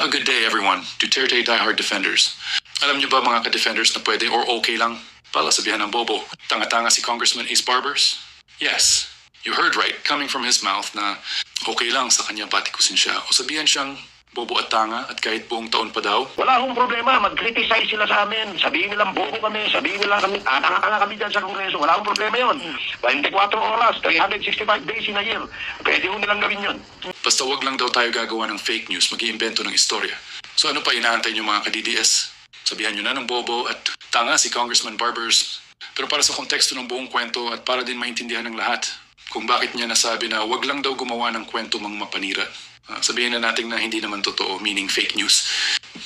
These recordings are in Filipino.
good day everyone, Duterte diehard defenders. Alam niyo ba mga ka-defenders na pwede or okay lang pala sabihan ng bobo? Tanga-tanga si Congressman Ace Barbers? Yes, you heard right, coming from his mouth na okay lang sa kanya batikusin siya o sabihan siyang bobo at tanga at kahit buong taon pa daw. Wala akong problema, mag-criticize sila sa amin. Sabihin nilang bobo kami, sabihin nila kami, tanga-tanga kami dyan sa Kongreso. Wala akong problema yun. 24 oras, 365 days in a year. Pwede ho nilang gawin yun. Basta wag lang daw tayo gagawa ng fake news, mag-iimbento ng istorya. So ano pa inaantay niyo mga ka-DDS? Sabihan niyo na ng bobo at tanga si Congressman Barbers. Pero para sa konteksto ng buong kwento at para din maintindihan ng lahat, kung bakit niya nasabi na wag lang daw gumawa ng kwento mang mapanira. Sabihin na natin na hindi naman totoo, meaning fake news.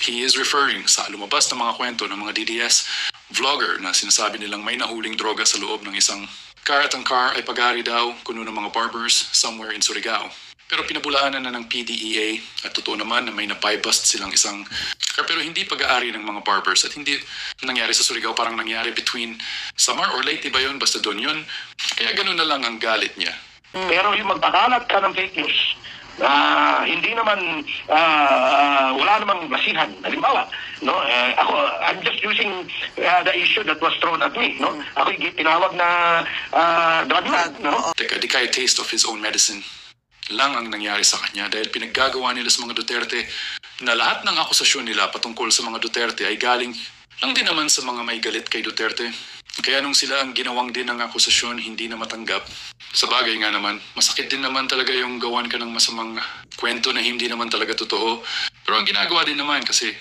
He is referring sa lumabas na mga kwento ng mga DDS vlogger na sinasabi nilang may nahuling droga sa loob ng isang car at ang car ay pag-ari daw kuno ng mga barbers somewhere in Surigao. Pero pinabulaanan na ng PDEA at totoo naman na may na-buy-bust silang isang car pero hindi pag-aari ng mga barbers at hindi nangyari sa Surigao, parang nangyari between Samar or Leyte ba yun? Basta doon yun. Kaya ganun na lang ang galit niya. Pero yung magpakalat ka ng fake news, hindi naman wala namang basihan. Halimbawa, no, I'm just using the issue that was thrown at me, no. Ako tinawag na drug lord, no. Teka, di kaya taste of his own medicine lang ang nangyari sa kanya dahil pinaggagawa nila sa mga Duterte na lahat ng akusasyon nila patungkol sa mga Duterte ay galing lang din naman sa mga may galit kay Duterte. Kaya nung sila ang ginawang din ng akusasyon, hindi na matanggap. Sa bagay nga naman, masakit din naman talaga yung gawan ka ng masamang kwento na hindi naman talaga totoo. Pero ang ginagawa din naman kasi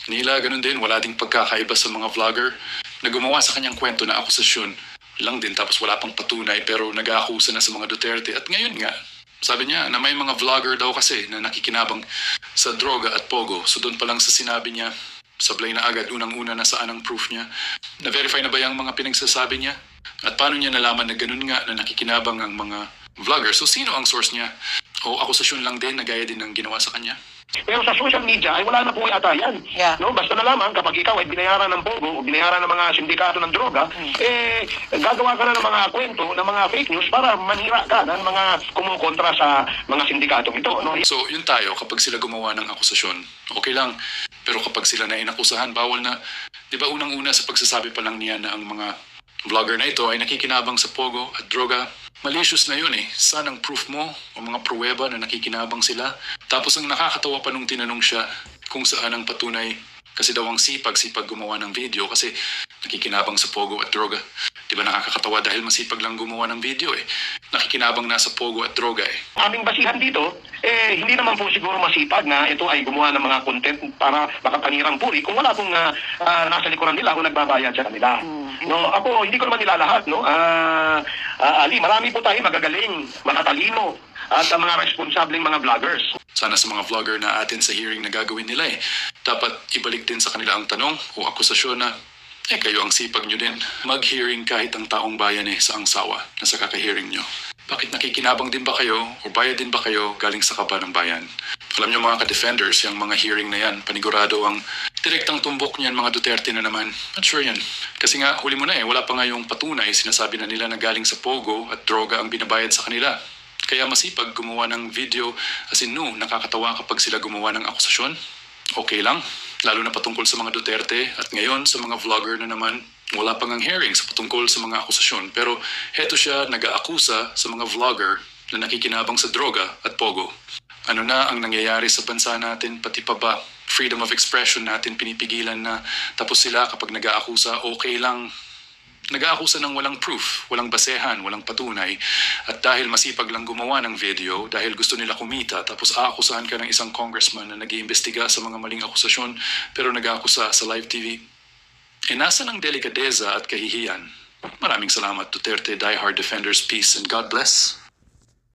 nila ganun din, wala ding pagkakaiba sa mga vlogger na gumawa sa kanyang kwento na akusasyon lang din tapos wala pang patunay pero nag-aakusa na sa mga Duterte. At ngayon nga, sabi niya na may mga vlogger daw kasi na nakikinabang sa droga at pogo. So doon pa lang sa sinabi niya, sablay na agad unang-una na saan ang proof niya. Na-verify na ba yung mga pinagsasabi niya? At paano niya nalaman na ganun nga na nakikinabang ang mga vlogger? So sino ang source niya? O akusasyon lang din na gaya din ng ginawa sa kanya? Pero sa social media ay wala na po yata yan. Yeah. No, basta na lamang kapag ikaw ay binayaran ng pogo o binayaran ng mga sindikato ng droga, gagawa ka na ng mga kwento, ng mga fake news para manira ka ng mga kumukontra sa mga sindikatong ito. No? So yun tayo, kapag sila gumawa ng akusasyon, okay lang. Pero kapag sila na inakusahan, bawal na. Di ba unang-una sa pagsasabi pa lang niya na ang mga vlogger na ito ay nakikinabang sa pogo at droga? Malicious na yun eh. Saan ang proof mo o mga pruweba na nakikinabang sila? Tapos ang nakakatawa pa nung tinanong siya kung saan ang patunay kasi daw ang sipag gumawa ng video kasi nakikinabang sa pogo at droga. Di ba nakakatawa dahil masipag lang gumawa ng video eh. Nakikinabang na sa pogo at droga eh. Aming basihan dito, hindi naman po siguro masipag na ito ay gumawa ng mga content para makapanirang puri kung wala pong nasa likuran nila kung nagbabayad sa kanila. No, ako hindi ko naman nilalahat, no. Ali, marami po tayo magagaling, matatalino at mga responsableng mga vloggers. Sana sa mga vlogger na atin sa hearing na gagawin nila eh, dapat ibalik din sa kanila ang tanong o akusasyon na kayo ang sipag nyo din. Mag-hearing kahit ang taong bayan sa sawa na sa kaka-hearing nyo. Bakit nakikinabang din ba kayo o bayad din ba kayo galing sa kaba ng bayan? Alam nyo mga ka-defenders, yung mga hearing na yan, panigurado ang direktang tumbok niyan mga Duterte na naman. Not sure yan. Kasi nga, huli mo na wala pa nga yung patunay, sinasabi na nila na galing sa pogo at droga ang binabayad sa kanila. Kaya masipag gumawa ng video, as in nakakatawa kapag sila gumawa ng akusasyon. Okay lang, lalo na patungkol sa mga Duterte at ngayon sa mga vlogger na naman, wala pang ang hearing sa patungkol sa mga akusasyon. Pero heto siya nag-aakusa sa mga vlogger na nakikinabang sa droga at pogo. Ano na ang nangyayari sa bansa natin, pati pa ba freedom of expression natin pinipigilan na tapos sila kapag nag-aakusa okay lang. Nag-aakusa ng walang proof, walang basehan, walang patunay at dahil masipag lang gumawa ng video, dahil gusto nila kumita tapos aakusahan ka ng isang congressman na nag-iimbestiga sa mga maling akusasyon pero nag-aakusa sa live TV. Nasa ng delikadeza at kahihiyan. Maraming salamat Duterte diehard defenders, peace and God bless.